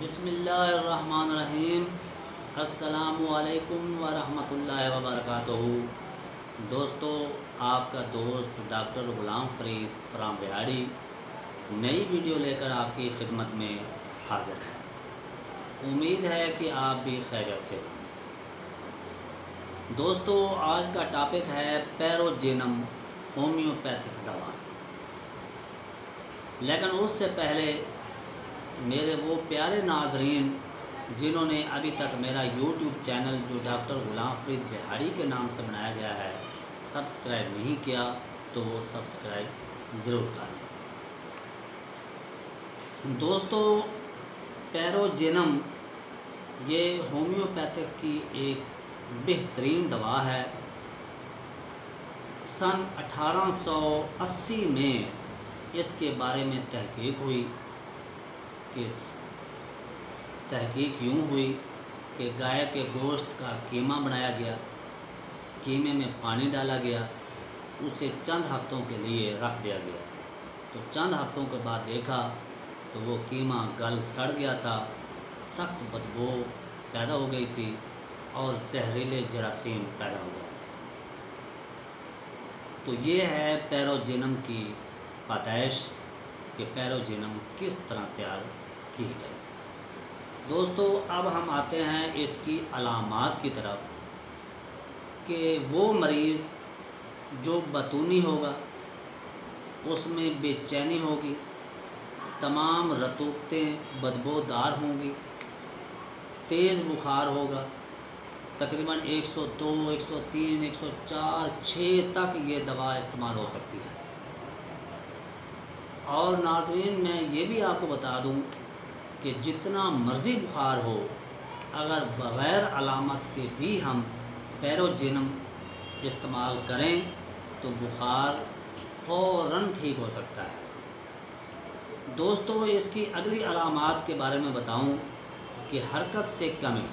बिस्मिल्लाहिर्रहमानिर्रहीम। अस्सलामु अलैकुम वरहमतुल्लाहि वबरकातुहू। दोस्तों, आपका दोस्त डॉक्टर ग़ुलाम फ़रीद फ्राम बिहाड़ी नई वीडियो लेकर आपकी खिदमत में हाज़िर है। उम्मीद है कि आप भी खैरियत से हों। दोस्तों, आज का टॉपिक है पैरोजेनम होम्योपैथिक दवा। लेकिन उससे पहले मेरे वो प्यारे नाजरीन जिन्होंने अभी तक मेरा YouTube चैनल जो डॉक्टर ग़ुलाम फ़रीद बिहाड़ी के नाम से बनाया गया है सब्सक्राइब नहीं किया तो वो सब्सक्राइब ज़रूर करें। दोस्तों, पैरोजेनम ये होम्योपैथिक की एक बेहतरीन दवा है। सन 1880 में इसके बारे में तहकीक हुई कि तहकीक यूँ हुई कि गाय के गोश्त का कीमा बनाया गया, कीमे में पानी डाला गया, उसे चंद हफ्तों के लिए रख दिया गया। तो चंद हफ्तों के बाद देखा तो वो कीमा गल सड़ गया था, सख्त बदबू पैदा हो गई थी और जहरीले जरासीम पैदा हो गया था। तो ये है पैरोजेनम की पैदाइश कि पैरोजेनम किस तरह तैयार की गई। दोस्तों, अब हम आते हैं इसकी अलामात की तरफ कि वो मरीज़ जो बतूनी होगा, उसमें बेचैनी होगी, तमाम रतूबतें बदबूदार होंगी, तेज़ बुखार होगा, तकरीबन 102, 103, 104, 6 तक ये दवा इस्तेमाल हो सकती है। और नाज़रीन, मैं ये भी आपको बता दूं कि जितना मर्ज़ी बुखार हो, अगर बग़ैर अलामत के भी हम पैरोजेनम इस्तेमाल करें तो बुखार फ़ौरन ठीक हो सकता है। दोस्तों, इसकी अगली अलामात के बारे में बताऊं कि हरकत से कमी,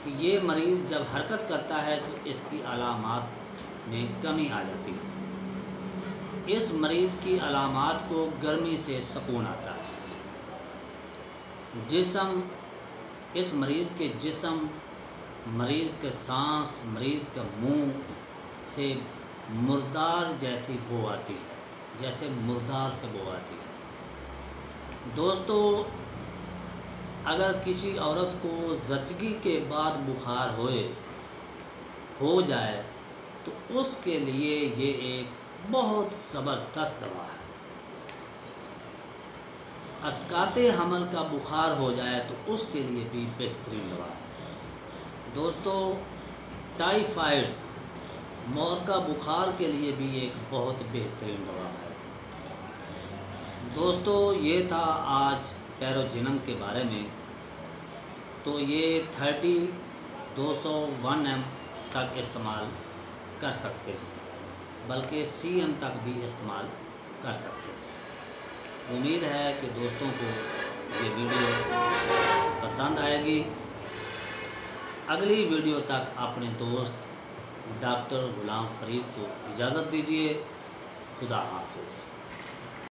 कि ये मरीज़ जब हरकत करता है तो इसकी अलामात में कमी आ जाती है। इस मरीज़ की अलामात को गर्मी से सुकून आता है। इस मरीज़ के जिस्म, मरीज़ के सांस, मरीज़ का मुंह से मुर्दार जैसी बू आती है, जैसे मुर्दार से बू आती है। दोस्तों, अगर किसी औरत को ज़चगी के बाद बुखार हो जाए तो उसके लिए ये एक बहुत ज़बरदस्त दवा है। अस्काते हमल का बुखार हो जाए तो उसके लिए भी बेहतरीन दवा है। दोस्तों, टाइफाइड मौत का बुखार के लिए भी एक बहुत बेहतरीन दवा है। दोस्तों, ये था आज पैरोजेनम के बारे में। तो ये 30, 200, 1 ml तक इस्तेमाल कर सकते हैं, बल्कि CM तक भी इस्तेमाल कर सकते हैं। उम्मीद है कि दोस्तों को ये वीडियो पसंद आएगी। अगली वीडियो तक अपने दोस्त डॉक्टर ग़ुलाम फ़रीद को इजाज़त दीजिए। खुदा हाफिज़।